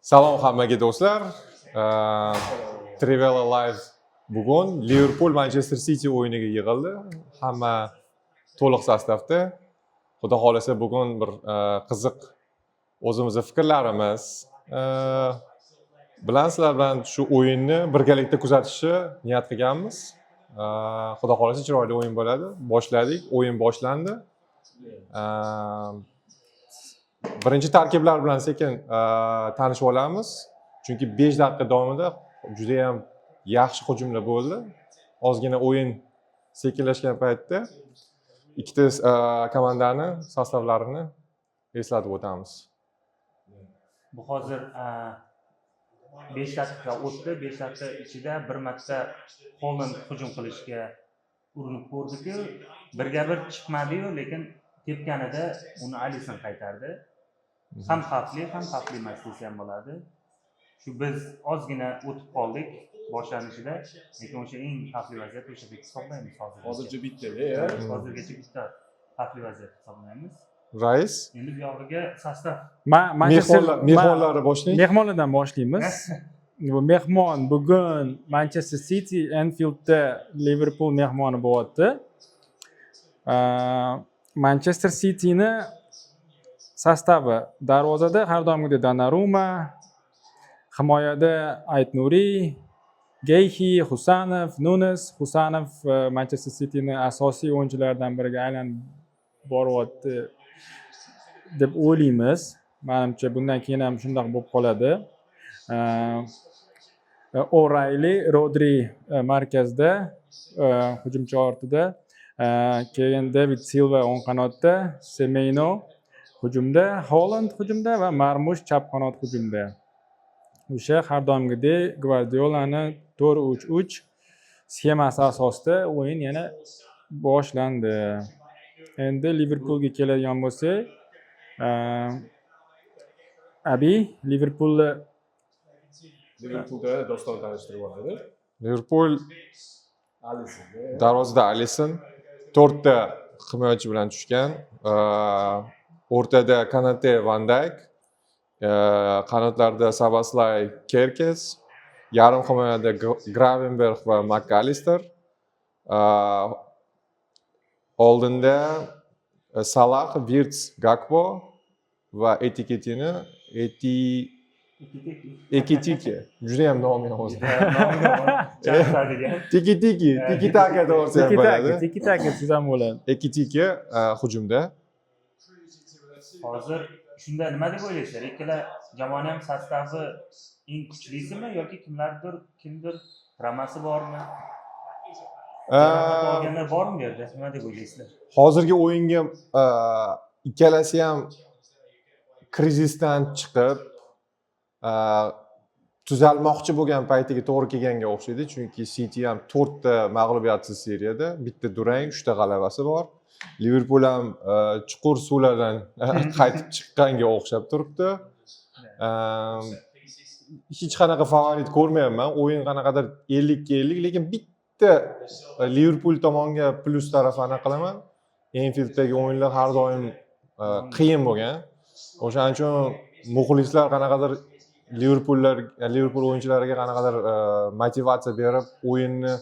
Salom hammaga do'stlar. Trivela Live bugun Liverpool Manchester City o'yiniga yig'ildi. Hamma to'liq sostavda. Xudo xolasa bugun bir qiziq o'zimizning fikrlarimiz bilan sizlar bilan shu o'yinni birgalikda kuzatishni niyat qilganmiz. Xudo xolasa chiroyli o'yin bo'ladi. Boshladik, o'yin boshlandi. Birinchi tarkiblar bilan sekin tanishib olamiz. Chunki 5 daqiqa davomida juda ham yaxshi hujumlar bo'ldi. Ozgina o'yin sekinlashgan paytda ikkita komandani sostavlarini eslatib o'tamiz. Bu hozir 5 daqiqa o'tdi. 5 daqiqa ichida bir marta Holland hujum qilishga urinib ko'rdi-ku, birga bir chiqmadi-yu, lekin tepganida uni Alisson qaytardi. Ham xavfli emas desam bo'ladi. Shu biz ozgina o'tib qoldik boshlanishida, lekin o'sha eng xavfli vaziyat o'sha deb hisoblaymiz hozir. Hozircha bitta, Hozirgacha bitta xavfli vaziyat hisoblaymiz. Rais, Endi bu yog'iga sostav. mehmonlari boshlaydi. Mehmonlardan boshlaymiz. Bu mehmon bugun Manchester City Anfieldda Liverpool mehmoni bo'lyapti. Manchester City'ni sostavi darvozada har doimgidek Donnarumma, himoyada Aytnuri, Geyhi, Husanov, Nunes. Husanov Manchester City'ni asosiy o'yinchilaridan biriga aylanib boryapti deb o'ylaymiz. Menimcha bundan keyin ham shunday bo'lib qoladi. O'Reilly, Rodri markazda, hujumchi ortida, keyin David Silva o'ng qanotda, Semeino hujumda, Holland hujumda va Marmush chap qanot hujumda. O'sha har doimgidek Guardiolani 4-3-3 sxemasi asosida o'yin yana boshlandi. Endi Liverpoolga keladigan bo'lsak, Abi Liverpoolda doston tanishtirib oladi. Liverpool Alisson. darvozada Alisson 4 ta himoyachi bilan tushgan. O'rtada Kanate, Van Dijk, qanotlarda Szoboszlai, Kerkez, yarim himoyada Gravenberch va McAllister, oldinda Salah, Wirtz, Gakpo va Ekitike. Juda ham nomi yomon. Tiki-taka to'g'risi ham bo'ladi. Tiki-taka tuzam bo'ladi. Ekitike hujumda. Hozir shunda nima deb o'ylaysizlar? Ikkala jamoani ham sostavi eng kuchlisimi yoki kimdir tramasi bormi? Qolganlar bormi bu yerda? Nima deb o'ylaysizlar? Hozirgi o'yinga ikkalasi ham krizisdan chiqib tuzalmoqchi bo'lgan paytiga to'g'ri kelganga o'xshaydi. Chunki City ham 4 ta mag'lubiyatsiz seriyada, bitta durang, 3 ta g'alabasi bor. Liverpool ham chuqur suvlardan qaytib chiqqanga o'xshab turibdi. Hech qanaqa favorit ko'rmayapman. O'yin qanaqadir 50-50, lekin bitta Liverpool tomonga plus taraf aniq qilaman. Anfielddagi o'yinlar har doim qiyin bo'lgan. O'shaning uchun muxlislar qanaqadir Liverpool o'yinchilariga qanaqadir motivatsiya berib, o'yinni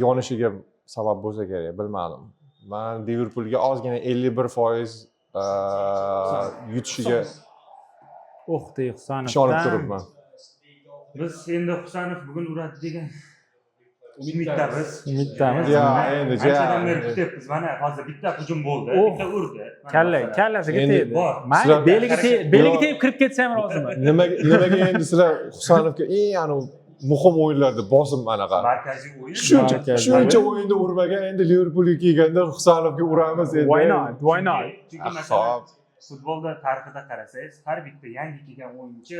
yonishiga sabab bo'lsa kerak, bilmadim. Men Liverpoolga ozgina 51% yutishiga Husanov ishonib turibman. Biz endi Husanov bugun uradi degan umiddamiz. Ya, endi Anchadan beri kutyapmiz. Mana hozir bitta hujum bo'ldi, bitta urdi. Kallasiga Endi tegdi. Mayli, beliga tegib kirib ketsa ham roziman. Nimaga endi sizlar Husanovga eng muhim o'yinlarda bosim anaqa. Markaziy o'yin. Shuncha o'yinda urmagan, endi Liverpoolga kelganda Husanovga uramiz endi. Why not? Chunki masalan futbolda tarixida qarasangiz, har bitta yangi kelgan o'yinchi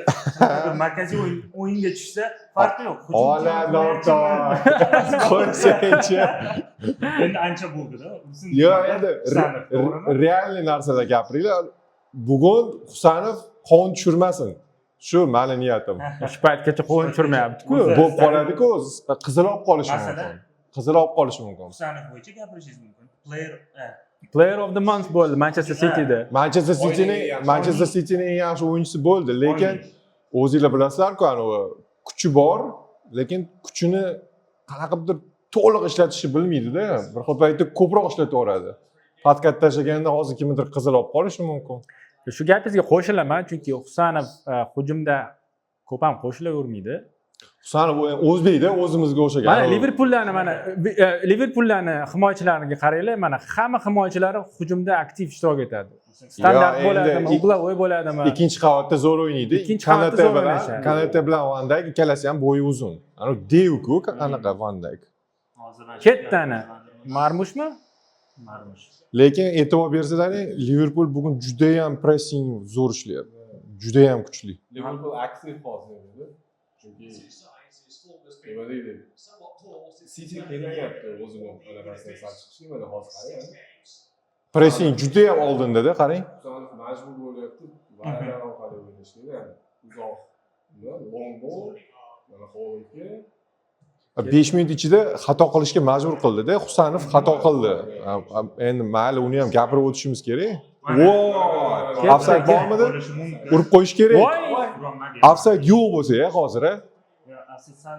markaziy o'yinga tushsa farqi yo'q. Ola norto. Qo'ysanchi. Endi ancha bo'ldi-da. Yo'q, endi realniy narsalar gapiringlar. Bugun Husanov qon tushirmasin. Shu meni niyatim. Shu paytgacha qo'yin tushirmayapti-ku. Bo'lib qoladi-ku, qizil olib qolishi mumkin. Qizil olib qolishi mumkin. Husanov bo'yicha gapirishingiz mumkin. Player of the month bo'ldi Manchester City'da. Manchester City'ning eng yaxshi o'yinchisi bo'ldi, lekin o'zinglar bilasizlar-ku, anavi kuchi bor, lekin kuchini qanaqadir to'liq ishlatishni bilmaydi-da. Bir xil paytda ko'proq ishlataveradi. Patkat tashlaganda hozir kimnidir qizil olib qolishi mumkin. Shu gapingizga qo'shilaman, chunki Husanov hujumda ko'p ham qo'shilavermaydi. Husanov o'zbekda, o'zimizga o'xshagan. Mana Liverpullarni himoyachilarga qaranglar, mana hamma himoyachilari hujumda aktiv ishtirok etadi. Standart bo'ladimi, uglovoy bo'ladimi? Ikkinchi qavatda zo'r o'ynaydi. Kanate bilan Van Dayk ikkalasi ham bo'yi uzun. Ana Deyku qanaqa Van Dayk. Ketdani. Marmushmi? Marmush. Lekin e'tibor bersalaring, Liverpul bugun juda ham pressing zo'r ishlayapti. Juda ham kuchli. Liverpool aktiv hozir edi. Chunki nima deydi? City qiynayapti o'zini anaqasidan sal chiqishni, mana hozir qarang. Pressing juda ham oldinda-da, qarang. Majbur bo'lyapti. Varadan orqali o'ynashga, ya'ni uzoq, long ball, mana Hollandga 5 minut ichida xato qilishga majbur qildi-da. Husanov xato qildi. Endi mayli uni ham gapirib o'tishimiz kerak. Voy! Offside bormidi? Urib qo'yish kerak. Voy! Offside yo'q bo'lsa-ya hozir, a? Asosan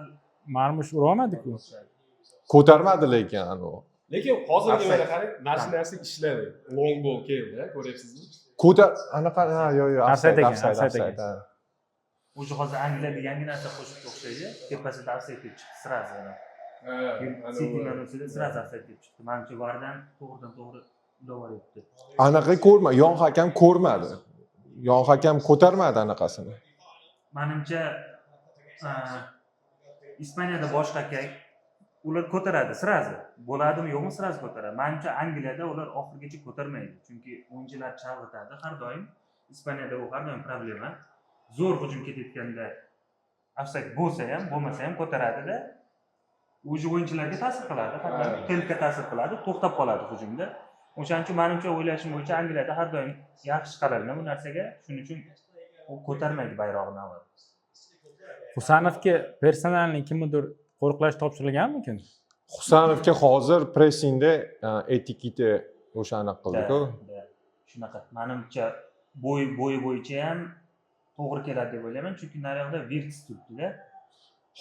Marmush urolmadi-ku. Ko'tarmadi lekin anu. lekin hozirgi mana qarang, mana shu narsa ishladi. Long ball keldi, ko'ryapsizmi? Anaqa, yo'q, Offside offside. ekan. o'sha hozir Angliyada yangi narsa qo'shib o'xshaydi. Tepasida offside deb chiqdi sirasi. City'dan o'tsa sirasi offside deb chiqdi. Menimcha vardan to'g'ridan-to'g'ri ulovyapti. Anaqa ko'rma, yon hakam ko'rmadi. Yon hakam ko'tarmadi anaqasini. Menimcha Ispaniyada boshqa hakam ular ko'taradi sirasi. Bo'ladimi yo'qmi sirasi ko'taradi. Menimcha Angliyada ular oxirigacha ko'tarmaydi. Chunki o'yinchilar chalg'itadi har doim. Ispaniyada u har doim problema. Zo'r hujum ketayotganda offside bo'lsa ham, bo'lmasa ham ko'taradi-da. O'sha o'yinchilarga ta'sir qiladi, hatto tempga ta'sir qiladi, to'xtab qoladi hujumda. O'shaning uchun menimcha o'ylashim bo'yicha Angliyada har doim yaxshi qaralgan bu narsaga, shuning uchun u ko'tarmaydi bayrog'ini avval. Husanovga personalni kimnidir qo'riqlash topshirilganmikin? Husanovga hozir pressingda etiketi o'shani qildi-ku. Shunaqa. Menimcha bo'yi bo'yicha ham to'g'ri keladi deb o'ylayman, chunki naryoqda Virts turibdi-da.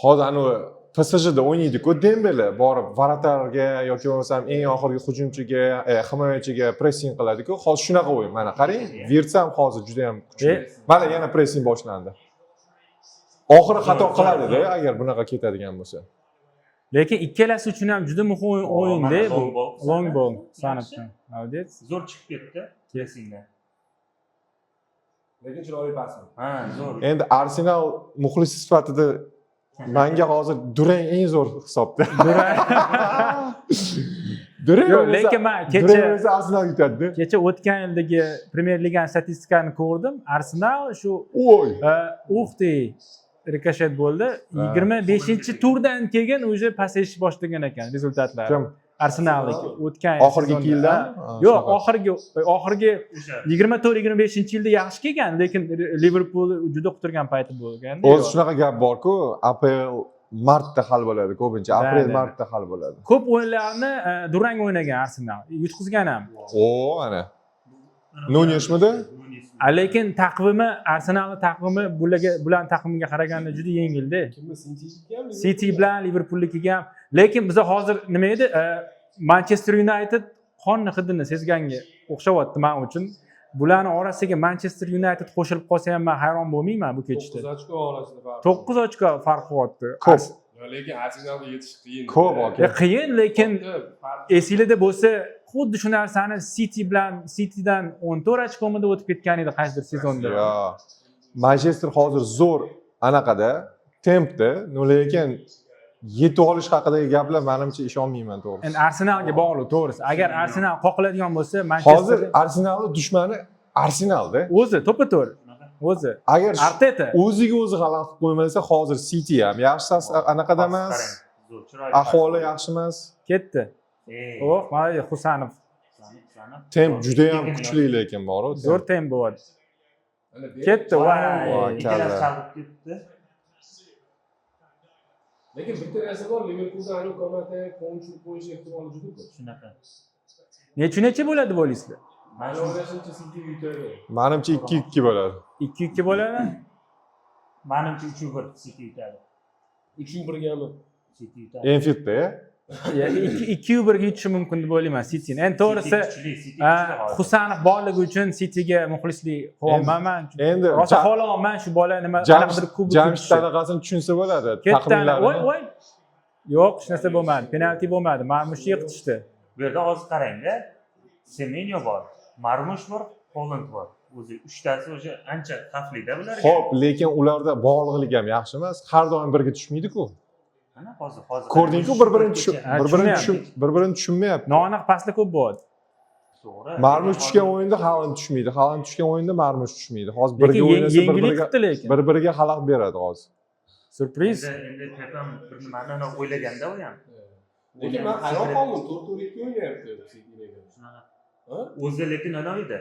Hozir anavi PSJda o'ynaydi-ku Dembele, borib varatarga yoki bo'lmasam eng oxirgi hujumchiga, himoyachiga pressing qiladi-ku. Hozir shunaqa o'yin. Mana qarang, Virts ham hozir juda ham kuchli. Mana yana pressing boshlandi. Oxiri xato qiladi-da, agar bunaqa ketadigan bo'lsa. Lekin ikkalasi uchun ham juda muhim o'yin-da bu. Long ball sanabdan. Молодец. Zo'r chiqib ketdi pressingdan. Lekin chiroyli pasmi? Ha, zo'r. Endi Arsenal muxlisi sifatida menga hozir Durang eng zo'r hisobda. Durang Yo'q, lekin men kecha Arsenal yutadi. Kecha o'tgan yildagi Premier Liganing statistikasini ko'rdim. Arsenal shu rikoshet bo'ldi. 25-turdan keyin o'zi pasayish boshlagan ekan rezultatlar. Kim? Arsenalniki o'tgan oxirgi 2 yilda? Yo'q, oxirgi 24-25-yilda yaxshi kelgan, lekin Liverpool juda quturgan payti bo'lganda. O'zi shunaqa gap bor-ku, APL martda hal bo'ladi, ko'pincha aprel martda hal bo'ladi. Ko'p o'yinlarni durang o'ynagan Arsenal, yutqizgan ham. Ana. Nuneshmidi? Lekin taqvimi, Arsenalning taqvimi bular taqvimiga qaraganda juda yengilda. City bilan Liverpoolnikiga ham. Lekin biz hozir nima edi? Manchester United qonni hidini sezganga o'xshayapti men uchun. Bularning orasiga Manchester United qo'shilib qolsa ham men hayron bo'lmayman bu ketishda. 9 ochko orasida farq. 9 ochko farq qilyapti. Ko'p. Lekin Arsenalga yetish qiyin. Ko'p aka. Qiyin, lekin esingizda bo'lsa, xuddi shu narsani Citydan 14 ochkomida o'tib ketgan edi qaysidir sezonda. Yo'q. Manchester hozir zo'r anaqada, tempda, lekin yetib olish haqidagi gaplar menimcha ishonmayman to'g'risi. Endi Arsenalga bog'liq to'g'risi. Agar Arsenal qoqiladigan bo'lsa, Manchester hozir Arsenalning dushmani Arsenalda. O'zi to'ppa-to'g'ri. O'zi. Agar Arteta o'ziga o'zi g'alati qo'ymasa, hozir City ham yaxshi anaqada emas. Ahvoli yaxshi emas. Ketdi. Oh, mana Husanov. Temp juda ham kuchli lekin bor-ku. Zo'r temp bo'ladi. Ketdi, voy, ikkalasi chalg'ib ketdi. Lekin bitta narsa bor, Liverpoolda aniq Konate qo'ng'ishib qo'yish ehtimoli juda ko'p. Shunaqa. Necha bo'ladi bo'laysizlar? Mana o'ylashimcha City yutadi. Menimcha 2-2 bo'ladi. 2-2 bo'ladi. Menimcha 3-1 City yutadi. 3-1gami? City yutadi. Enfieldda 2-1 ga yutishi mumkin deb o'ylayman Cityni. Endi to'g'risi City Husanov borligi uchun Cityga muxlislik qilyapman. endi rosa xohlaman shu bola nima qanaqadir kubok Jamshid anaqasini tushunsa bo'ladi. Voy voy. Yo'q, hech narsa bo'lmadi. Penalti bo'lmadi. Marmushni yiqitishdi. Bu yerda hozir qarang-da. Semenyo bor, Marmush bor, Holland bor. O'zi 3tasi o'sha ancha xavfli-da bularga. Xo'p, lekin ularda bog'liqlik ham yaxshi emas. Har doim birga tushmaydi-ku. Ana hozir. Ko'rdingku, bir-birini tushunmayapti. Noaniq paslik ko'p bo'ldi. To'g'ri. Marmush tushgan o'yinda Haaland tushmaydi. Haaland tushgan o'yinda Marmush tushmaydi. Hozir birga Lekin o'ynasa yengillik qildi lekin. bir-biriga xalaqit beradi hozir. Surpriz. Endi Pep ham bir nimani o'ylaganda u ham. Lekin men hayron qoldim, 4-4-2 o'ynayapti City'ga. Shunaqa. Ha? O'zi lekin ana edi.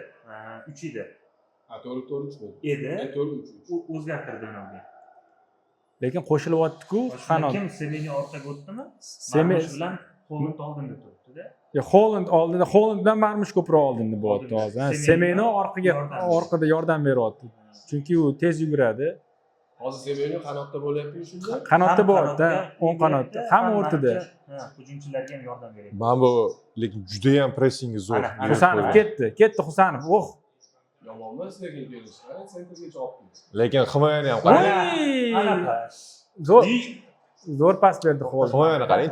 3 edi. Ha, 4-4-3 Edi. 4-3. O'zgartirdi unga. Lekin qo'shilyapti-ku qanot. Kim Semenyo orqaga o'tdimi? Semen Marmush bilan Holland oldinda turibdi-da. Holland oldinda, Holland bilan Marmush ko'proq oldinda bo'lyapti hozir. Semeno orqada yordam beryapti. Chunki u tez yuguradi. Hozir Semenyo qanotda bo'lyapti shunda. Qanotda bo'lyapti, o'ng qanotda, ham o'rtada. Hujumchilarga ham yordam beryapti. Mana bu lekin juda ham pressingi zo'r. Husanov ketdi Husanov. Yomon emas lekin kelishlar, sentrga javob berdi. Lekin himoyani ham qarang. Ana pas. Zo'r pas berdi Holland. Himoyani qarang,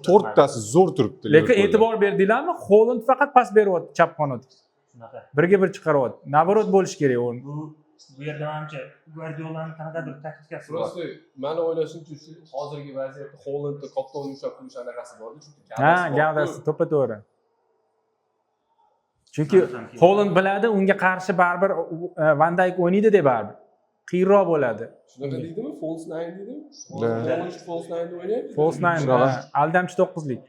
to'rttasi zo'r turibdi. Lekin e'tibor berdinglarmi? Holland faqat pas beryapti chap qanotga. Shunaqa. Birga bir chiqaryapti. Navorot bo'lish kerak o'yin. Bu yerda menimcha Guardiolaning qanaqadir taktikasi bor. Prosta meni o'ylashimcha hozirgi vaziyatda Hollandni katta ushlab turish anaqasi bor-da, chunki gavdasi to'ppa-to'g'ri. Chunki Holland biladi, unga qarshi baribir Van Dayk o'ynaydi deb baribir. Qiyinroq bo'ladi. Shunaqa deydimi? False 9 deydimi? False 9 o'ynayapti. False 9, aldamchi 9lik.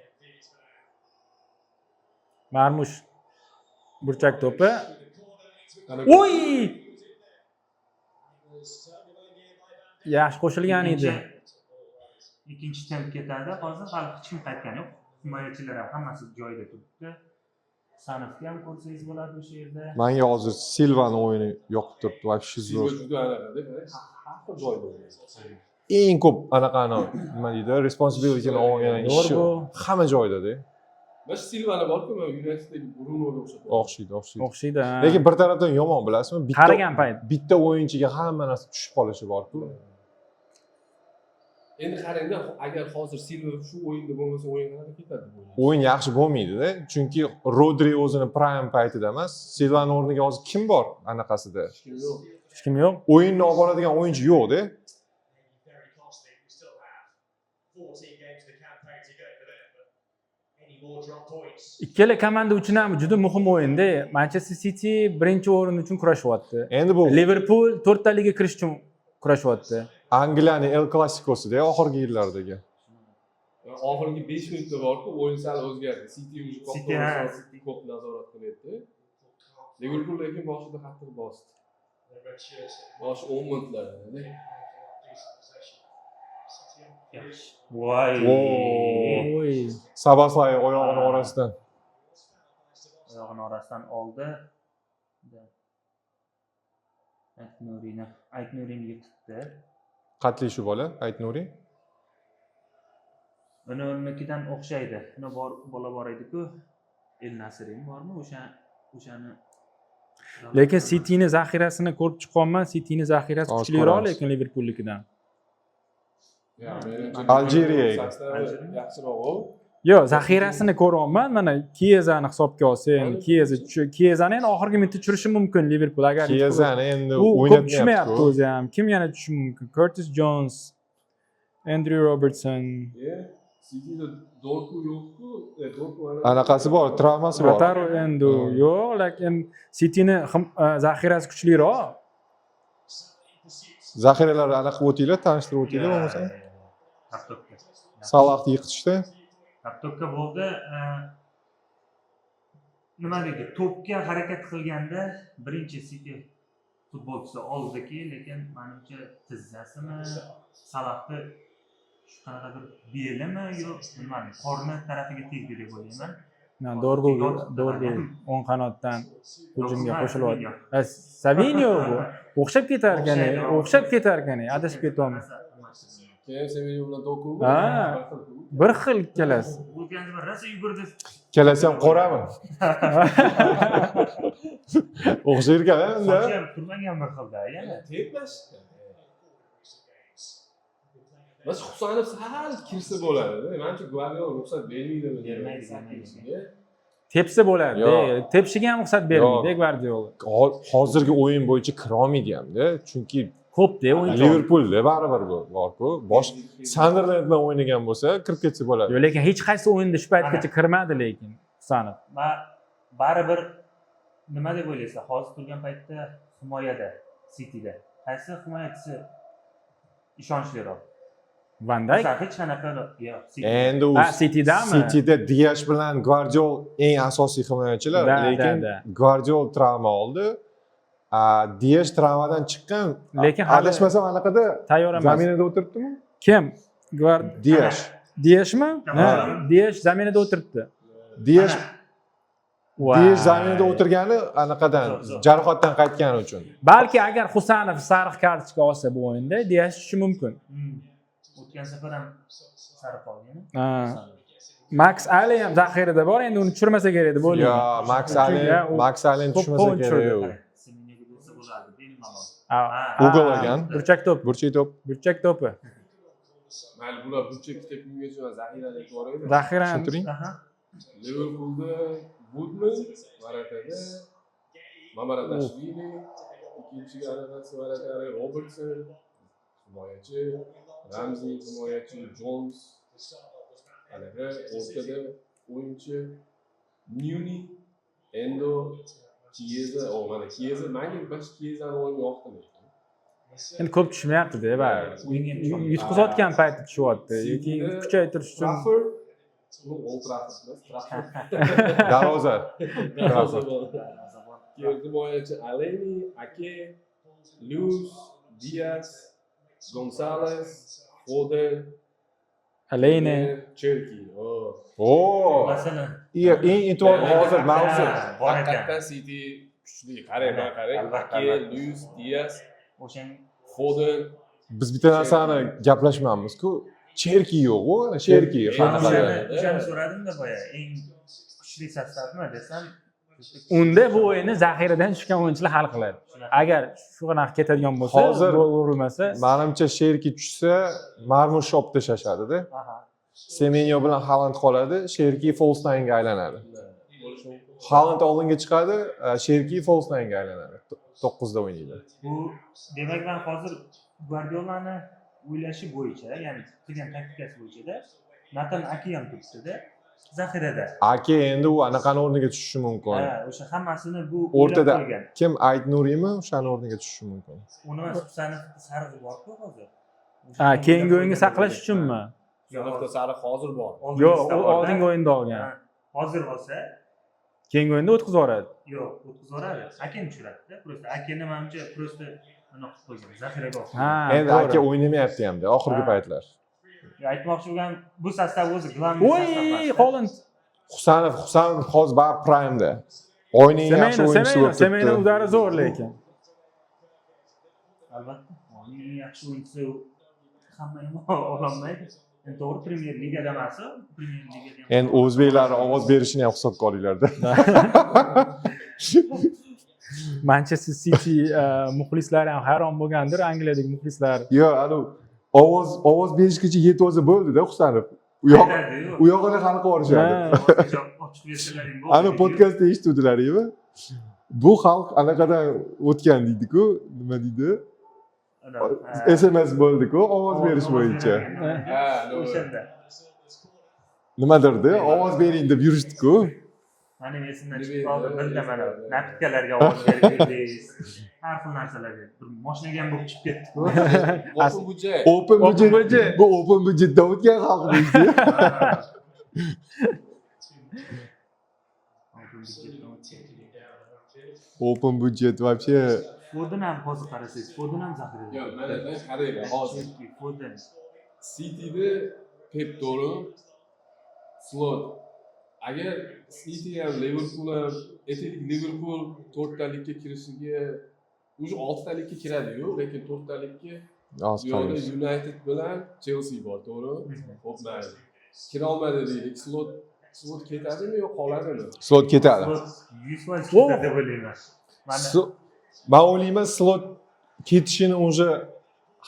Marmush burchak to'pi. Oy! Yaxshi qo'shilgan edi. Ikkinchi temp ketadi. Hozir hali hech kim qaytgani yo'q. Himoyachilar ham hammasi joyida turibdi. Sanovga ham ko'rsangiz bo'ladi o'sha yerda. Menga hozir Silvani o'yini yoqib turibdi, вообще zo'r. Juda anaqa-da, har joyda o'ynaydi. Eng ko'p anaqani nima deydi, responsibilityni olgan ishi hamma joyda-da. Mana Silvani borku, men United'dagi Brunoga o'xshaydi. O'xshaydi. Lekin bir tarafdan yomon bilasizmi? Qaragan payt bitta o'yinchiga hamma narsa tushib qolishi bor-ku. Endi qarangda, agar hozir Silva shu o'yinda bo'lmasa, o'yin qanaqa ketadi bu? O'yin yaxshi bo'lmaydi-da, chunki Rodri o'zini prime paytida emas. Silvaning o'rniga hozir kim bor anaqasida? hech kim yo'q. O'yinni olib boradigan o'yinchi yo'q-da. Ikkala komanda uchun ham juda muhim o'yinda. Manchester City birinchi o'rin uchun kurashyapti. Endi bu Liverpool 4 ta liga kirish uchun kurashyapti. Angliyaning El Clasico'sida oxirgi yillardagi. Oxirgi 5 minutda borku, o'yin sal o'zgardi. City ko'p nazorat qilyapti. Liverpool lekin boshida qattiq bosdi. Bosh 10 minutlarda. Voy. Sabaslay oyog'ini orasidan. Oyog'ini orasidan oldi. Aytnurini yiqitdi. Qatli shu bola, Aytnuri. Unikidan o'xshaydi. Uni bola bor edi-ku. El Nasring bormi? O'shani. Lekin Cityni zaxirasini ko'rib chiqolman. Cityni zaxirasi kuchliroq lekin Liverpoolnikidan. Algeriyaga. Yaxshiroq-ku. Yo'q, zaxirasini ko'ryapman. Mana Chiesani hisobga olsang, Chiesani endi oxirgi minutda tushirishi mumkin Liverpool agar Chiesani endi o'ynab tushmayapti o'zi ham. Kim yana tushishi mumkin? Curtis Jones, Andrew Robertson. Cityda Dorku yo'q-ku, Dorku anaqasi bor, travmasi bor. Lautaro endi yo'q, lekin Cityni zaxirasi kuchliroq. Zaxiralarni anaqa o'tinglar, tanishtirib o'tinglar bo'lmasa. Salahni yiqitishdi. Kaptokka bo'ldi. Nima deydi? To'pga harakat qilganda birinchi City futbolchisi oldiki, lekin menimcha tizzasimi, Salahni shu qanaqadir belimi yo'q, bilmadim. Qorni tarafiga tegdi deb o'ylayman. Dorgu o'ng qanotdan hujumga qo'shilyapti. Savinyo bu. o'xshab ketar ekan, o'xshab ketar ekan, adashib ketyapmiz. Keyin Semenyo bilan Doku. Ha. Bir xil ikkalasi. O'tgan safar rosa yugurdi. Kelasi ham qorami? O'xshaydi ekan unda. Sochi ham turmagan bir xilda yana. Tepmashdi. Bas Husanov sal kirsa bo'ladi. Menimcha Guardiola ruxsat bermaydi. Bermaydi. Tepsa bo'ladi. Yo'q. Tepshiga ham ruxsat bermaydi Yo'q. Guardiola. Hozirgi o'yin bo'yicha kira olmaydi hamda, chunki Ko'p-da o'yinchi. Liverpoolda baribir bor-ku. Bosh Sunderland bilan o'ynagan bo'lsa kirib ketsa bo'ladi. Yo'q, lekin hech qaysi o'yinda shu paytgacha kirmadi lekin Husanov. Baribir nima deb o'ylaysiz? Hozir turgan paytda himoyada Cityda qaysi himoyachisi ishonchliroq? Van Dijk. Hech qanaqa yo'q. Endi u City'dami? Cityda Dias bilan Guardiola eng asosiy himoyachilar, lekin Guardiola travma oldi. Dias travmadan chiqqan, lekin hali adashmasam anaqada tayyor emas. zaminada o'tiribdimi? Kim? Dias. Diashmi? Ha, Diash zaminada o'tiribdi. Dias zaminada o'tirgani anaqadan jarohatdan qaytgani uchun. Balki agar Husanov sariq kartochka olsa bu o'yinda Diash tushishi mumkin. O'tgan safar ham sariq olgan. Max Allen ham zaxirada bor, endi uni tushirmasa kerak edi bo'ldi. Yo, Max Allen tushmasa kerak. Google olgan. Burchak to'p. Burchak to'pi. Mayli bular burchak tepimgacha zaxirada bor edi. Zaxirani Tushuntiring. Liverpoolda Woodman, Maratada, Mamaradashvili, ikkinchiga anaqasi Maratari, Robertson, himoyachi, Ramsey himoyachi, Jones, anaqa o'rtada o'yinchi, Newni, Endo, Chiesa, mana Chiesa, menga bash Chiesani o'yini yoqdi. Endi ko'p tushmayapti-da, yutqizayotgan payti tushyapti. Yoki kuchaytirish uchun Old Trafford. Darvoza. Himoyachi Aleni, Ake, Luz, Diaz, Gonzalez, Foden, Aleni, Cherki. Masalan, Eng e'tibor hozir mavzu. Haqiqatdan City kuchli. Qarang. Ake, Luz, Diaz, Foden. Biz bitta narsani gaplashmayapmiz-ku. Cherki yo'q-ku, Cherki. O'shani so'radimda boya, eng kuchli sostavmi desam, unda bu o'yinni zaxiradan tushgan o'yinchilar hal qiladi. Agar shu qanaqa ketadigan bo'lsa, Hozir gol urilmasa, menimcha Cherki tushsa, Marmush olib tashlashadi-da. Semenyo bilan Haaland qoladi, Cherki false nine'ga aylanadi. Haaland oldinga chiqadi, Cherki false nine'ga aylanadi. 9 da o'ynaydi. Bu demak men hozir Guardiolani o'ylashi bo'yicha, ya'ni qilgan taktikasi bo'yicha-da Nathan Ake ham turibdi-da, zaxirada. Ake endi u anaqani o'rniga tushishi mumkin. Ha, o'sha hammasini bu O'rtada qo'ygan. kim Ayt Nuriymi, o'shani o'rniga tushishi mumkin. Uni Husanov sarig'i bor-ku hozir. keyingi o'yinga saqlash uchunmi? Yo'q, sariq hozir bor. Yo'q, u oldingi o'yinda olgan. Hozir olsa, Keyingi o'yinda o'tkazib yuboradi. yo'q, o'tkazvoradi. Akeni tushiradi-da, просто Akeni menimcha просто uni qilib qo'ygan, zaxiraga olsin. Ha, Endi Ake o'ynamayapti hamda oxirgi paytlar. Aytmoqchi bo'lgan bu sostav o'zi glавный sostav emas. Voy, Holland. Husanov hozir bar prime'da. O'yinning yaxshi o'yinchisi bo'lib turibdi. Semeni udari zo'r lekin. Albatta, eng yaxshi o'yinchisi hamma ham ololmaydi. Endi to'g'ri Premier Ligada emas, Premier Ligada ham. Endi o'zbeklar ovoz berishini ham hisobga olinglarda. Manchester City muxlislari ham hayron bo'lgandir, Angliyadagi muxlislar. Yo'q, ovoz berishgacha yetib olsa bo'ldi-da Husanov. U yog'ini hal qilib yuborishadi. Ochiq versiyalaring bor. Ana podkastda eshituvdilaringmi? Bu xalq anaqadan o'tgan deydi-ku, nima deydi? SMS bo'ldi-ku, ovoz berish bo'yicha. Ha, o'shanda. Nimadirdi? Ovoz bering deb yurishdi-ku. Mana esimdan chiqib qoldi, birda mana napitkalarga ovoz berdingiz. Har xil narsalarga. Bir mashinaga ham bo'lib chiqib ketdi-ku. Open budget. Bu open budgetdan o'tgan xalq deydi. Open budget вообще. Foden ham hozir qarasangiz, Foden ham zaxirada. Yo'q, mana qaranglar, hozir Foden. Cityda Pep to'g'ri, Slot. Agar City ham Liverpool ham aytaylik Liverpool 4talikka kirishiga Уже 6talikka kiradi-yu, lekin 4talikka Oz bu yoqda qolamiz. United bilan Chelsea bor, to'g'rimi? Xo'p, mayli. Kira olmadi deylik. Slot ketadimi yo qoladimi? Slot ketadi. 100% ketadi deb o'ylayman. Mana Men o'ylayman slot ketishini уже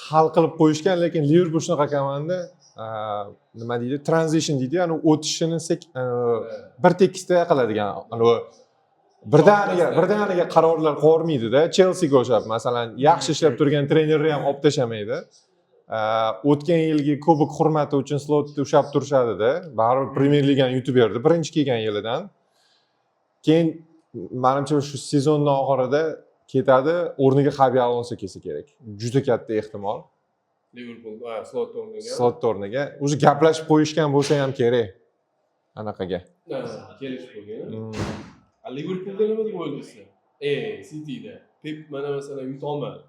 hal qilib qo'yishgan, lekin Liverpool shunaqa komanda, nima deydi, transition deydi, ya'ni o'tishini bir tekisda qiladigan, birdaniga qarorlar qo'rmaydi-da. Chelseaga o'xshab, masalan, yaxshi ishlab turgan trenerni ham olib tashlamaydi. O'tgan yilgi kubok hurmati uchun slotni ushlab turishadi-da. Baribir Premier Ligani yutib berdi birinchi kelgan yilidan. Keyin menimcha shu sezonning oxirida ketadi, o'rniga Xabi Alonso kelsa kerak. Juda katta ehtimol. Liverpool slot o'rniga. Slot o'rniga o'zi gaplashib qo'yishgan bo'lsa ham kerak. Anaqaga. Kelishib qo'ygan. Liverpoolda nima deb o'ylaysiz? City'da. Pep mana masalan yutolmadi.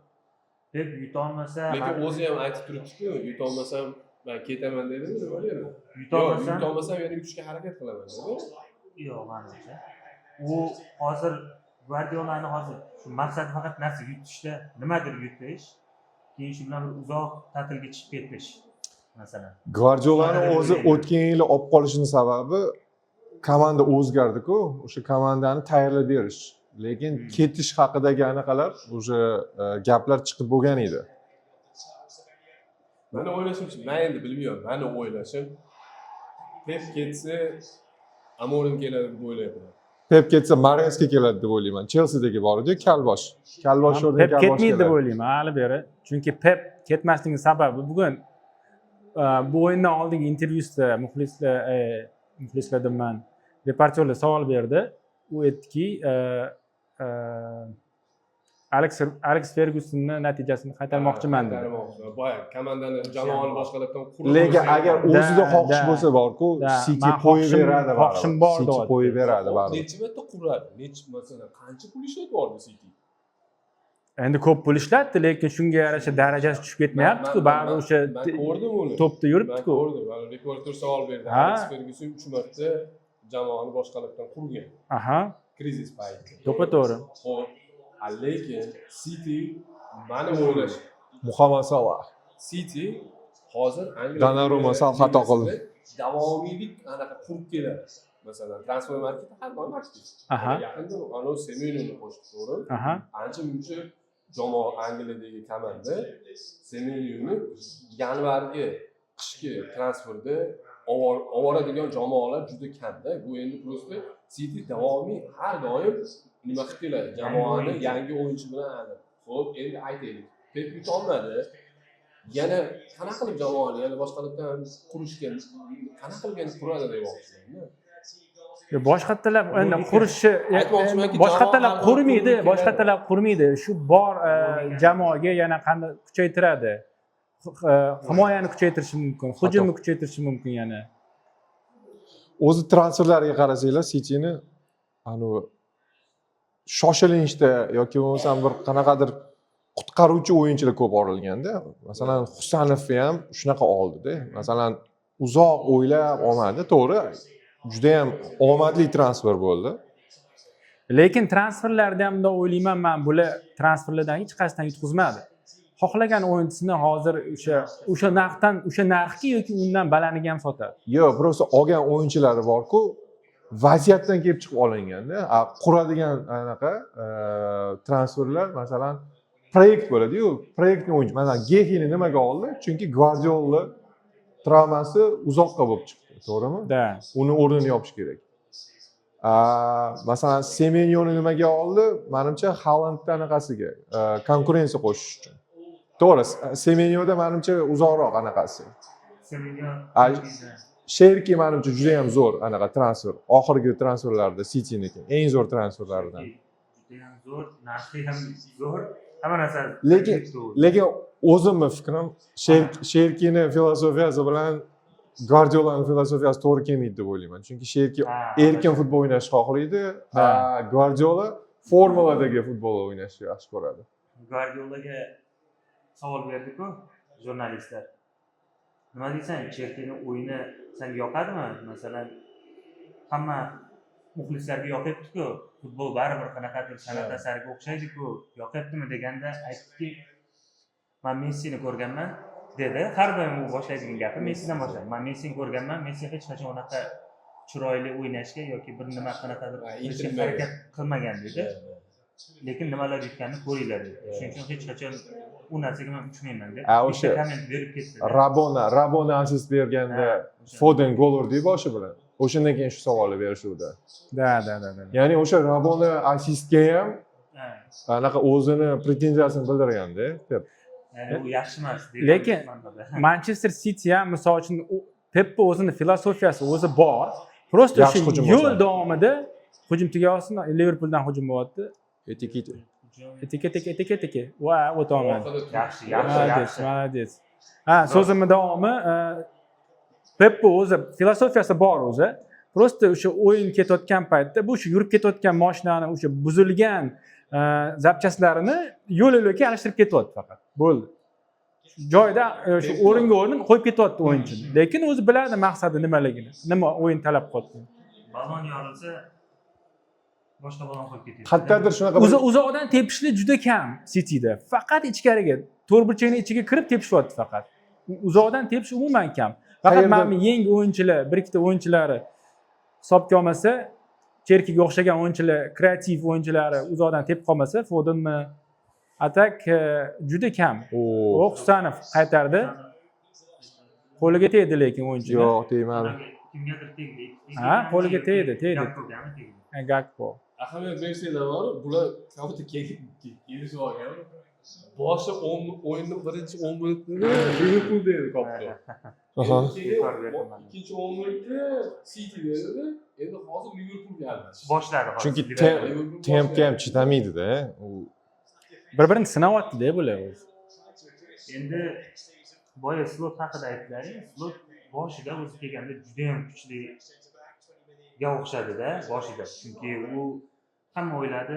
Pep yutolmasa, Lekin o'zi ham aytib turibdi-ku, yutolmasam men ketaman dedimi, nima dedi? Yutolmasam yana yutishga harakat qilaman dedi. Yo'q, menimcha. U hozir Guardiolani hozir shu maqsadi faqat narsa yutishda, nimadir yutish, keyin shu bilan bir uzoq ta'tilga chiqib ketish, masalan. Guardiolani o'zi o'tgan yili olib qolishining sababi komanda o'zgardi-ku, o'sha komandani tayyorlab berish. Lekin ketish haqidagi anaqalar o'sha gaplar chiqib bo'lgan edi. Meni o'ylashimcha, men endi bilmayman, meni o'ylashim Pep ketsa Amorim keladi deb o'ylayapman. Pep ketsa Maresca keladi deb o'ylayman. Chelsea'dagi bor edi, Kalbosh. Kalbosh o'rniga Pep Kalbosh ketmaydi deb keladi. o'ylayman hali beri. Chunki Pep ketmasligining sababi bugun bu o'yindan oldingi intervyusida muxlislar deman reportyorlar savol berdi. U aytdiki, Alex Fergusonni natijasini qaytarmoqchiman dedi. Boya komandani jamoani boshqalardan qurib. Lekin agar o'zida xohish bo'lsa borku, City qo'yib beradi. Xohishim bor City deyapti. qo'yib beradi baribir. Necha marta quradi? Masalan, qancha pul ishlatib City? Endi ko'p pul ishlatdi, lekin shunga yarasha darajasi tushib ketmayapti-ku. Baribir o'sha men ko'rdim uni. topda yuribdi-ku. Men ko'rdim. Mana reporter savol berdi. Ha. Alex Ferguson 3 marta jamoani boshqalardan qurgan. Aha, Krizis payti. to'g'ri. Xo'p, lekin City meni o'ylashim. Muhammad Salah. City hozir Donnarumma sal xato qildi. Davomiylik anaqa qurib keladi. Masalan, transfer marketi har doim aktiv. Aha. Yaqinda ana Semenyoni qo'shdi, to'g'ri? Aha. Ancha-muncha jamoa Angliyadagi komanda Semenyoni yanvargi qishki transferda oboradigan jamoalar juda kamda. Bu endi просто City davomiy har doim nima qilib keladi? Jamoani yangi o'yinchi bilan. Xo'p, endi aytaylik. Pep yutolmadi. Yana qanaqa qilib jamoani, yana boshqalardan qurishga qanaqa qilib endi quradi deyapman. Boshqa talab endi qurishi Aytmoqchimanki, boshqa talab jamoa qurmaydi, ham boshqa talab qurmaydi. Shu bor jamoaga yana qanday kuchaytiradi? Himoyani kuchaytirishi mumkin, hujumni kuchaytirishi mumkin yana. O'zi transferlarga qarasanglar, City'ni shoshilinchda yoki bo'lmasam bir qanaqadir qutqaruvchi o'yinchilar ko'p orilganda, masalan, Husanovni ham shunaqa oldida. Masalan, uzoq o'ylab olmadi, to'g'ri. Juda ham omadli transfer bo'ldi. Lekin transferlarda ham bunday o'ylayman, men bular transferlardan hech qaysidan yutqizmadi. Xohlagan o'yinchisini hozir o'sha narxdan, o'sha narxga yoki undan balandiga ham sotadi. Yo'q, просто olgan o'yinchilari bor-ku, vaziyatdan kelib chiqib olinganda, quradigan anaqa transferlar, masalan, proyekt bo'ladi-yu, proyektni o'yinchi. Masalan, Gehini nimaga oldi? Chunki Guardiola travmasi uzoqqa bo'lib chiqdi, to'g'rimi? Da. Uni o'rnini yopish kerak. Masalan, Semenyoni nimaga oldi? Menimcha Haalandda anaqasiga konkurensiya qo'shish uchun. To'g'ri, Semenyoda menimcha uzoqroq anaqasi. Sherki menimcha juda ham zo'r anaqa transfer. Oxirgi transferlarda City'niki eng zo'r transferlaridan. Juda ham zo'r, narxi ham zo'r. Hamma narsa. Lekin o'zimning fikrim, Sherkini filosofiyasi bilan Guardiola'ning filosofiyasi to'g'ri kelmaydi deb o'ylayman. Chunki Sherki erkin futbol o'ynashni xohlaydi, Guardiola formuladagi futbol o'ynashni yaxshi ko'radi. Guardiolaga savol berdi-ku jurnalistlar. Nima deysan, Sherkining o'yini senga yoqadimi? Masalan, hamma muxlislarga yoqyapti-ku, futbol baribir qanaqadir san'at asariga o'xshaydi-ku, yoqyaptimi deganda aytdiki, "Men Messini ko'rganman" dedi. Har doim u boshlaydigan gapi Messidan boshlaydi. "Men Messini ko'rganman, Messi hech qachon unaqa chiroyli o'ynashga yoki bir nima qanaqadir qilishga harakat qilmagan" dedi. Lekin nimalar yutganini ko'ringlar dedi. Shuning uchun hech qachon u narsaga men uchmayman deb o'sha komment berib ketdi. Rabona assist berganda Foden gol urdi boshi bilan. O'shandan keyin shu savolni berishuvdi. Da. Ya'ni o'sha Rabona assistga ham anaqa o'zini pretenziyasini bildirganda. Ya'ni u yaxshi emas degan Lekin ma'noda. Manchester City ham misol uchun Peppa o'zini filosofiyasi o'zi bor. Prosta Yaxshi shu hujum yo'l boshlaydi. davomida hujum tugasin, Liverpooldan hujum bo'lyapti. Etike. Va o'ta olmadi. Yaxshi. Молодец. So'zimni davomi Peppa o'zi filosofiyasi bor o'zi. Prosta o'sha o'yin ketayotgan paytda bu shu yurib ketayotgan mashinani o'sha buzilgan zapchaslarini yo'l-yo'lakay alishtirib ketyapti faqat. Bo'ldi. Joyda shu o'ringa o'rin qo'yib ketyapti o'yinchini. Lekin o'zi biladi maqsadi nimaligini, nima o'yin talab qilyapti. Balon yorilsa boshqa balon qo'yib ketadi. Qayerdadir shunaqa Uzoqdan tepishlar juda kam Cityda. Faqat ichkariga, to'rtburchakning ichiga kirib tepishyapti faqat. Uzoqdan tepish umuman kam. Faqat mana yangi o'yinchilar, bir ikkita o'yinchilari hisobga olmasa, Cherkiga o'xshagan o'yinchilar, kreativ o'yinchilari uzoqdan tepib qolmasa, Fodenmi, atak juda kam. Husanov qaytardi. Qo'liga tegdi lekin o'yinchi. Yo'q, tegmadi. Kimgadir tegdi. Qo'liga tegdi. Gakpo. Ahamiyat bersanglar bor, bular kabuta kelishib olgan. Boshi o'yinning birinchi 10 minutini Liverpool deydi kaptan. Ikkinchi 10 minutda City deydi. Endi hozir Liverpoolga almashdi. Boshladi hozir. Chunki tempga ham chidamaydi-da. U Bir-birini sinayapti-da bular o'zi. Endi boya Slot haqida aytdilaring. Slot boshida o'zi kelganda juda ham kuchliga o'xshadi-da boshida. Chunki u hamma o'yladi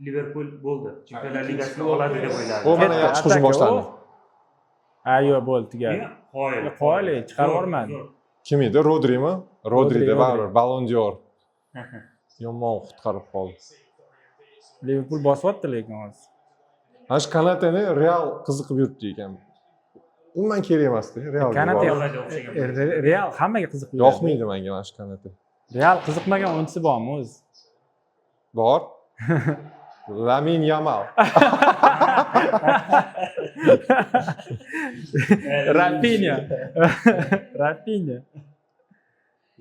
Liverpool bo'ldi. Chempionlar Ligasini oladi deb o'yladi. u mana yaxshi hujum boshlandi. Yo'q, bo'ldi, tugadi. Qo'yil, chiqarib yubormadi. Kim edi? Rodrimi? Rodrida Rodri. baribir Ballon d'Or. Yomon qutqarib qoldi. Liverpool bosyapti lekin hozir. Mana shu Kanateni Real qiziqib yuribdi ekan. Umuman kerak emasdi Real. Kanate Real hammaga qiziq yuradi. Yoqmaydi menga mana shu Kanate. Real qiziqmagan o'yinchisi bormi o'zi? Bor. Lamin Yamal. Rafinha.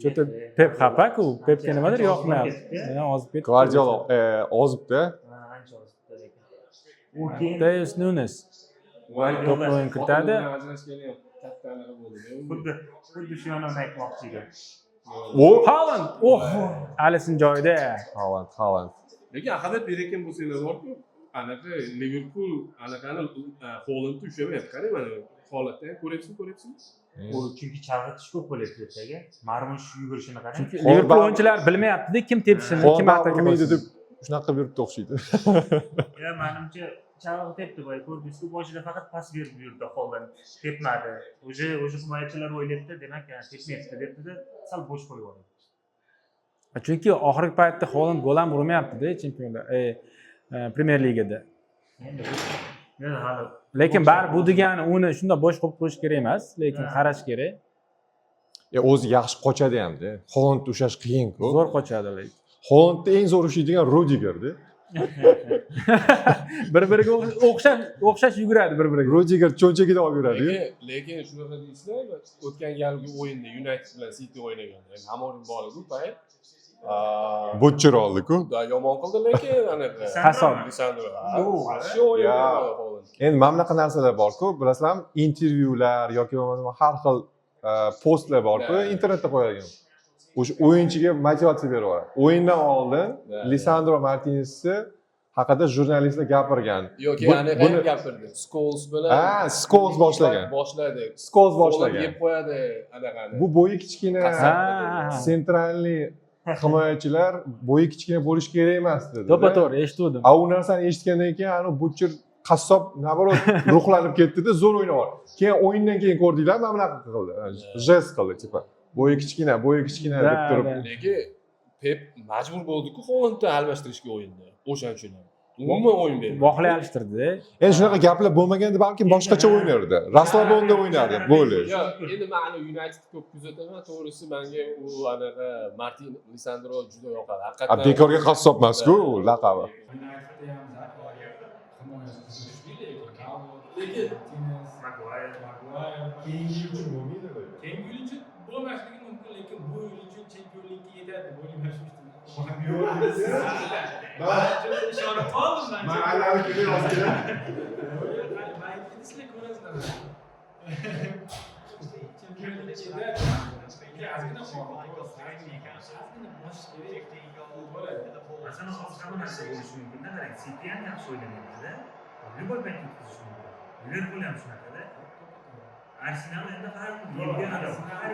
Что-то Pep xafa-ku. Pepga nimadir yoqmayapti. Ozib ketdi. Guardiola ozibda. Ancha ozibdi lekin. U keyin Deus Nunes. Top o'yin kiritadi. xuddi shu yonini aytmoqchi edim. Haaland. Alisson joyida. Haaland. Lekin ahamiyat berayotgan bo'lsanglar borku, anaqa Liverpool anaqani Haalandni ushlamayapti. Qarang mana holatda ko'ryapsizmi? U chunki chalg'itish ko'p bo'lyapti ertaga. Marmush yugurishini qarang. Chunki Liverpool o'yinchilari bilmayapti-da kim tepishini, kim ataka qilmaydi qilishini. deb shunaqa yuribdi o'xshaydi. Ya menimcha chalg'ityapti boy ko'rdingizku boshida faqat pas berib yurdi Holland. Tepmadi. O'sha himoyachilar o'ylayapti, demak tepmayapti debdi-da, sal bo'sh qo'yib yubordi. Chunki oxirgi paytda Haaland gol ham urmayapti-da chempionlar, Premier Ligada. Yana hali Lekin bari bu degani uni shunda bo'sh qo'yib qo'yish kerak emas, lekin qarash kerak. O'zi yaxshi qochadi hamda. Haalandni ushlash qiyin-ku. Zo'r qochadi lekin. Haalandni eng zo'r ushlaydigan Rudigerda. Bir-biriga o'xshash yuguradi bir-biriga. Rudiger cho'nchagida olib yuradi. Lekin shunaqa deysizlar, o'tgan galgi o'yinda United bilan City o'ynaganda, Amorim bor edi, payt Butcher oldi-ku. yomon qildi lekin anaqa Qasob. Lisandro. Yaxshi o'yin qildi. Endi mana bunaqa narsalar bor-ku, bilasizlarmi? Intervyular yoki bo'lmasa har xil postlar bor-ku, internetda qo'yilgan. O'sha o'yinchiga motivatsiya berib yuboradi. O'yindan oldin Lisandro Martinezni haqida jurnalistlar gapirgan. Yoki anaqa gapirdi. Scholes bilan Scholes boshlagan. Boshladi. Scholes boshlagan. Yeb qo'yadi anaqani. Bu bo'yi kichkina sentralniy himoyachilar bo'yi kichkina bo'lish kerak emas dedi. To'g'ri, eshitdim. U narsani eshitgandan keyin ani Butcher qassob naborot ruhlanib ketdi-da, zo'r o'ynadi. Keyin o'yindan keyin ko'rdinglarmi, mana bunaqa qildi. Jest qildi, tipa. Bo'yi kichkina deb turib. Lekin Pep majbur bo'ldi-ku Holandni almashtirishga o'yinni. O'shaning uchun ham. Umuman o'yin bermadi. voqea alishtirdi. Endi shunaqa gaplar bo'lmaganda balki boshqacha o'ynardi. Raslabonda o'ynardi, bo'lish. Yo, endi men ani United ko'p kuzataman, to'g'risi menga u anaqa Martin Lisandro juda yoqadi. Haqiqatan. Bekorga qassob emas-ku laqabi. Lekin Maguire. keyingi o'yinchi bo'lmasligi mumkin, lekin bu yil uchun chempionlikka yetadi deb o'ylayman. Ishonib qoldim men. Sizlar ko'rasizlar. Chempionlikka yetadi. Ozgina Masalan, hozir hamma narsa bo'lishi mumkin-da. Qarang, City ham yaxshi o'ynamoqda. Liverpool payt o'tkazishi mumkin. Liverpool ham shunaqada. Arsenal endi har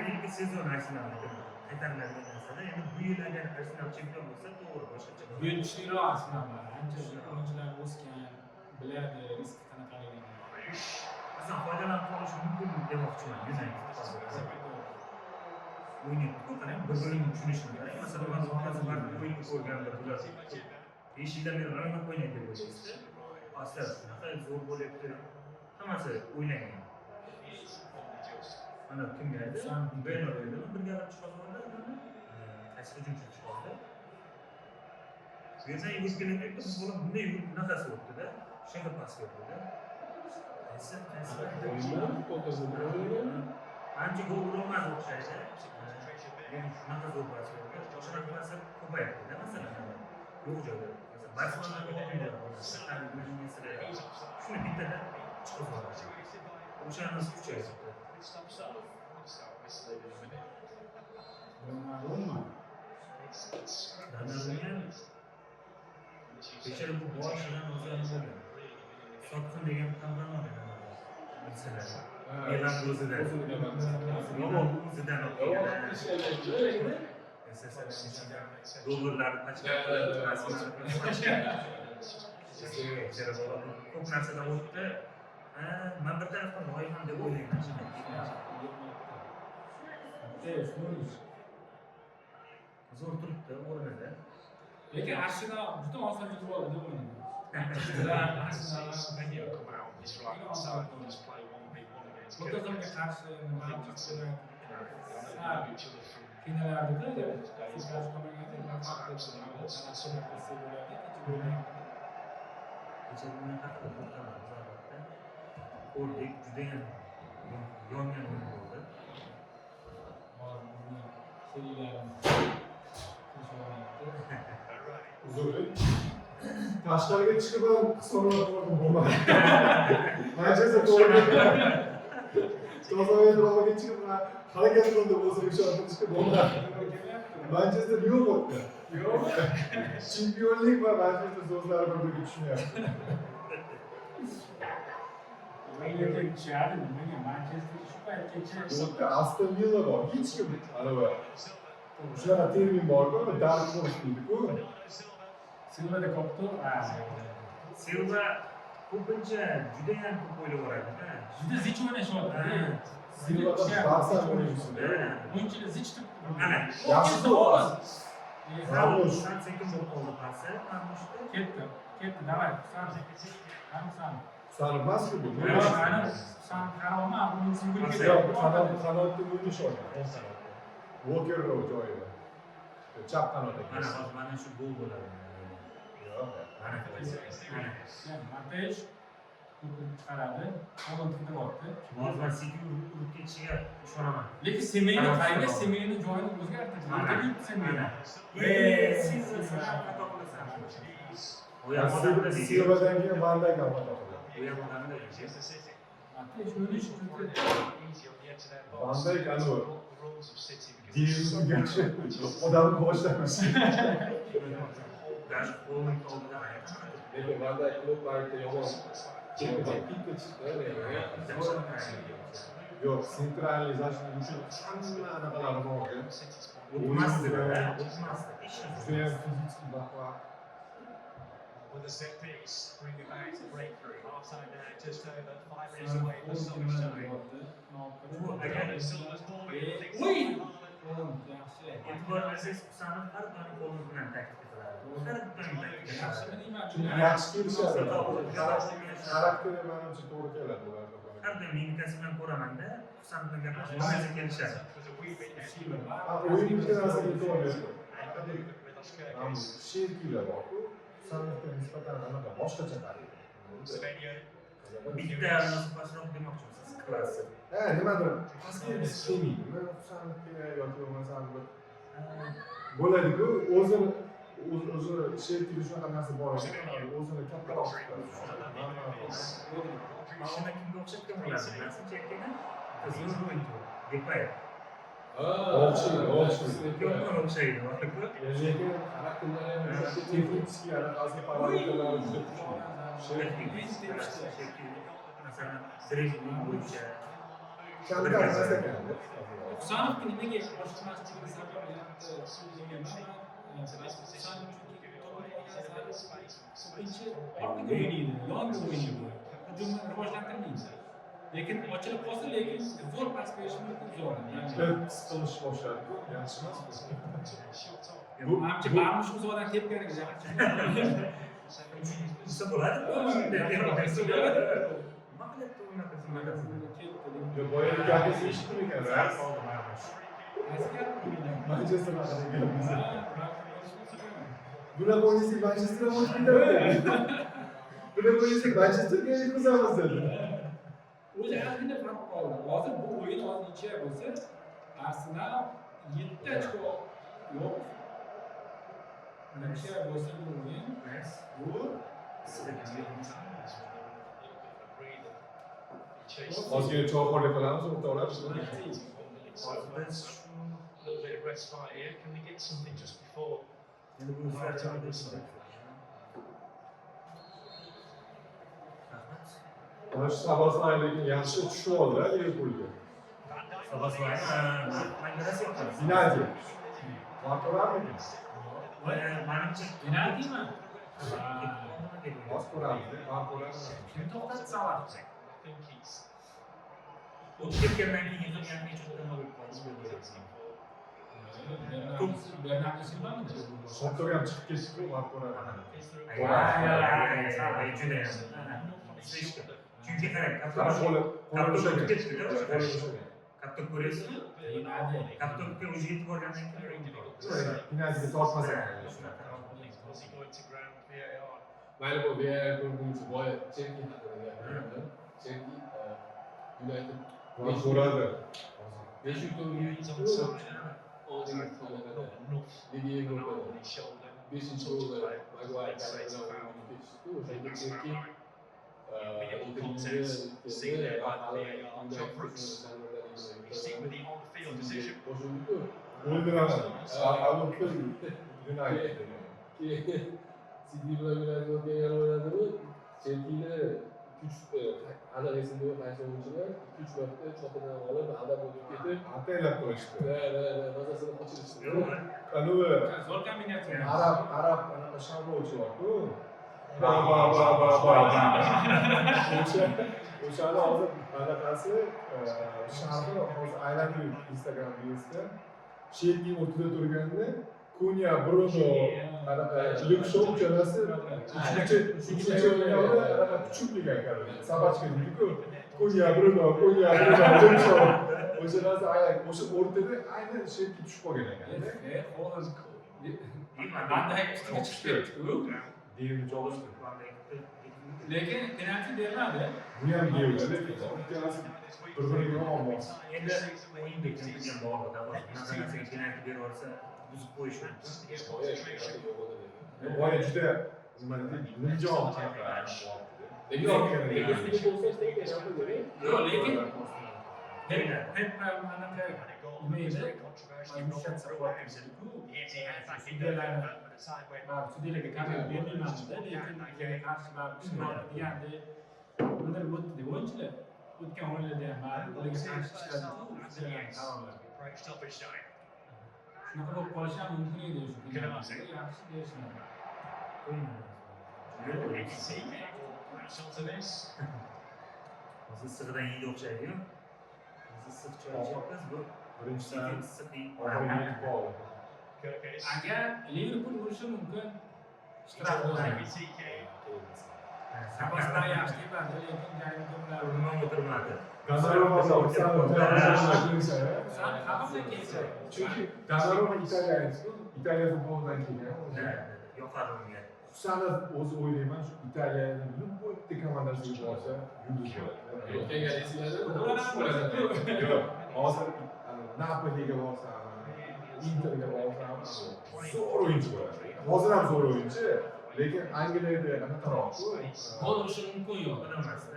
yilgi sezon Arsenalni qaytariladigan narsada. Endi bu yil agar Arsenal chempion bo'lsa, to'g'ri boshqacha. bu yil kuchliroq Arsenal. Ancha o'yinchilar o'sgan, biladi risk qanaqaligini. Masalan, foydalanib qolishi mumkin demoqchiman. United o'ynaydi-ku, qarang, bir-birini tushunishini qarang. Masalan, men hozir o'yinni ko'rganda bular 5 yildan beri ramat o'ynaydi deb o'ylaysiz. Aslan shunaqa zo'r bo'lyapti. Hammasi o'ylangan. Mana kimga aytdi? Beno dedi. Birga chiqardi. Qaysi hujumchi chiqardi? Bu yerdan yugurishga bu bola bunday yugurib nafasi o'tdi-da. Shunga pas berdi-da. Qaysi ancha gol urolmadi o'xshaydi. Shunaqa zo'r pas berdi. Shunaqa paslar ko'payapti-da, masalan. Yo'q joyda. Barselonaga o'tmaydi. Shuni bittada chiqib oladi. O'shani kuchaytirdi. Roma. Danaryan bechara bu boshidan o'zgarib bo'lgan. Sotqin degan qanday bo'lgan? Bilsalar. Elan o'zidan. Yo'q, o'zidan o'qigan. Dollarlarni ko'p narsadan o'tdi. Men bir tarafdan loyiham deb o'ylayman. Zo'r turibdi o'rnida. Lekin Arsenal juda oson yutib oldi deb o'ylayman. Tottenhamga qarshi finallarda Kechagina haqida to'xtalamiz albatta. Ko'rdik, judayam yongan o'yin bo'ldi. Tashqariga chiqib ham hisoblanib qo'ydim bo'lmadi. Manchester to'g'ri. To'g'ri chiqib harakat qildi o'zini ishontirishga bo'lmadi. Manchester yo'q o'tdi. Yo'q. Chempionlik va Manchester so'zlari bir-biriga tushmayapti. Manchester shu paytgacha Yo'qda Aston Villa bor. Hech kim anavi shunaqa termin bor-ku, Dark Horse deydi-ku. Silvada koptu. Silva ko'pincha judayam ko'p o'ylayveradi-da. Juda zich o'ynashyapti. Silvada Barsa o'ynayapti. O'yinchilar zich turibdi. Ana, Yaxshi to'g'ri. Ramush. Sekin bo'lib qoldi pasi. Ramushda Ketdi, davay. San. Sarmas-ku bu. San qarama, uning singulga Yo'q, qanotda o'ynash olgan. Walker joyida. Chap qanotda. mana hozir mana shu gol bo'ladi. Mana. Matesh chiqaradi, qo'lini tiqib Hozir men City urib ketishiga ishonaman. lekin Semeyni qarang, Semeyni joyini o'zgartirdi. Semeyni. Siz xato qilasan. Silvadan keyin Van Dijk ham xato qildi. Bu ham odamda. Matesh o'ynish Van Dijk anavi Diyuzgacha odamni boshlamas. Даже qo'lni oldida Lekin Van Dijk klub paytida yomon. Chiqdi. Yo'q, sentralizatsiya uchun hamma anaqalar bor. o'tmasdi-da, o'tmasdi. Judayam fizik baquvvat. With a set piece, bring it back to breakthrough. Half time now, just over 5 minutes away for Solskjaer. Bu agar Silva's ball, he thinks Ui! yaxshi. E'tibor bersangiz, Husanov har doim qo'lini bilan taklif etiladi. Har doim taklif Yaxshimi etiladi. deyman, Chunki yaxshi kelishadi. Xarakteri menimcha to'g'ri keladi ularga. Har doim mimikasi bilan ko'raman-da, Husanov bilan gaplashib kelishadi. O'yin ikkita narsaga e'tibor berdi. Sherkilar bor-ku, Husanovga nisbatan anaqa boshqacha qaraydi. Bitta pastroq demoqchimisiz, klassi. Nimadir pastga yegisi kelmaydimi? Husanovga yoki bo'lmasam bir bo'ladi-ku, o'zini sherkida shunaqa narsa bor ekan, o'zini kattaroq tutadi. Mana kimga o'xshatgan bo'ladi? Nasib chekkani? Zo'r Depay. O'xshaydi. Ko'plar o'xshaydi. Lekin texnik anaqasi parametrlari juda kuchli. Masalan, dribling bo'yicha Kamtar narsa ekan. Husanovga nimaga boshqamasligini sabab ko'pincha orqaga o'ynaydi, yonga o'ynaydi, hujumni rivojlantirmaydi. Lekin ochilib qolsa, lekin zo'r pas berishi mumkin zo'r. Siqilish boshladi-ku, yaxshi emasmi? Menimcha barmish o'zidan tepganiga jahatchi. Nima bo'ladi? Nima qilyapti unaqa? Boyagi gapingizni eshitdim ekan, rais. Manchester haqida gapingiz. Bunaqa o'ynasak Manchester ham o'tib ketadi. Bunaqa o'ynasak Manchesterga yutqazamiz dedi. O'zi ozgina farq qoldi. Hozir bu o'yin hozircha bo'lsa, Arsenal 7 ochko yo'q. Necha bo'lsa bu o'yin, bu Ozgina cho'g'lik qilamiz, o'rtoqlar. A little bit of respite here. Can we get something just before half time this time? Mana shu Sabaslan lekin yaxshi tushib oldi Liverpoolga. Sabaslan, Penalti. Markolarmi? Menimcha penaltimi? Bos ko'ramiz. Markolar. Kim to'xtatdi Salah? o'tib ketgandan keyin yig'ilgan nechtadan olib qoldi. Bernardo Silvami? Shottor ham chiqib ketdi-ku, Markolar. Juda ham. Chunki qarang, Qara qo'li o'tib ketdi-da. qo'li. Katta ko'ryapsizmi? Kaptopga o'zi yetib borgandan keyin Penaltiga tortmasa. Mayli bu VAR ko'rguncha boya Chelsea haqida gapirdi. Chelsea United Ko'radi. 5 beshinchi golda Maguire City bilan United o'ynadimi? Chelsea'ni aniq esimda yo'q qaysi o'yinchilar 2-3 marta chopidan olib, adab o'tib ketib, Ataylab qo'yishdi. mazasini qochirishdi. Anavi Zo'r kombinatsiya. Arab anaqa sharlovchi bor-ku. O'shani hozir anaqasi sharhi hozir aylanib Instagram Reels'da Shelby o'rtada turganda Kunya, Bruno, anaqa Luke Shaw uchalasi uchinchi o'yinda anaqa kuchukligan kabi sabachka deydi-ku. Kunya, Bruno, Luke Shaw. O'shalasi aylan o'sha o'rtada aynan Shelby tushib qolgan ekan. Qanday chiqib ketdi-ku? Devni chalishdi. Lekin penalti bermadi. Bu ham devda lekin ikkalasi bir-biriga yomon mos. endi o'yinda kim borda nazarga penalti berib olsa buzib qo'yish mumkin. Boya juda nima deydi, nimjon Yo'q, lekin hep anaqa nima edi? Mishat support sudyalarga kamera bermayman-da, lekin qarshi baribir deganda bildirib o'tdi deb o'yinchilar. O'tgan o'yinlarda ham baribir ularga qarshi ishladi. Shunaqa bo'lib qolishi ham mumkin edi o'sha kunlarda. Yaxshi deyishmadi. Hozir sig'idan yeydi o'xshaydi-yu. issiq choy ichamiz, bu Birinchidan issiq oxiriga yetib qoldi. Agar Liverpool urishi mumkin, ishtirok bo'ladi. Sabaslar yaxshi tepadi, lekin jangni to'plar. O'rnidan o'tirmadi. Donnarumma San hamma kelsa. chunki Donnarumma Italiya futbolidan kelgan. Yoqadi unga. Husanov o'zi o'ylayman shu Italiyani любой bitta komandasiga borsa yulduz bo'ladi. O'tgan gal esinglarda Yo'q, hozir Napoliga borsa, Interga borsa, zo'r o'yinchi bo'ladi. Hozir ham zo'r o'yinchi, lekin Angliyada qanaqaroq-ku? Gol urishi mumkin yo'q. Bilamasda.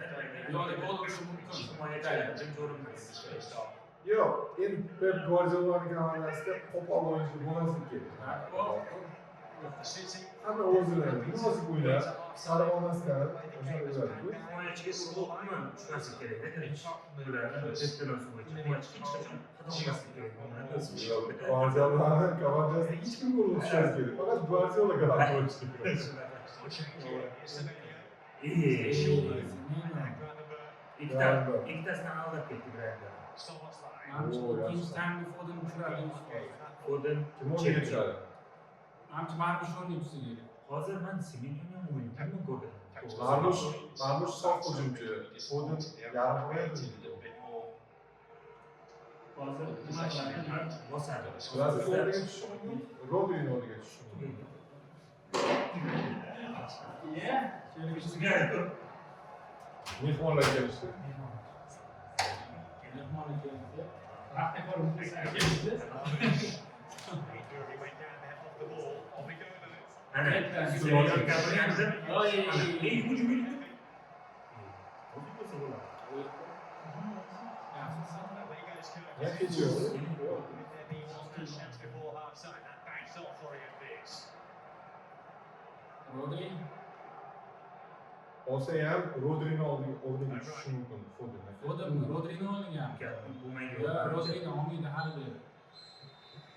Yo'q, gol urishi mumkin. Himoyachilardan ko'rinmas. Yo'q, endi Pep Guardiola'ning komandasida qo'pol o'yinchi bo'lmasligi kerak. Hamma o'zlari munosib o'ynab, sariq olmasdan o'sha o'yladi. Himoyachiga urg'oqmi tushmaslik kerak-da, birinchi. Ularni tepkilash bo'yicha himoyachi hech qachon xato qilmaslik kerak. Guardiola'ning komandasida hech kim gol urishmas kerak. Faqat Guardiola gol urishi kerak. Ikkitasidan aldab ketdi Granda. Ikkinchi taymda Foden uchradi. Foden Kim o'ynaga tushadi? Manimcha Marmush o'ynayapti. hozir man Sevilyani ham o'yinini ko'rdim. Marmush sof hujumchi. Foden yarim himoya hujumchi. Hozir bosadi. Ularni o'rniga tushishi mumkin. Rodri'ning o'rniga tushishi mumkin. Mehmonlar kelishdi. Ana, Sevilyan gapirganda, hujum. Ya kechıyor. Rodri. Olsa ham Rodri'ni o'rniga tushishi mumkin. Foden. Rodri'ni o'ynagan. Bu menga Rodri'ni olmaydi hali.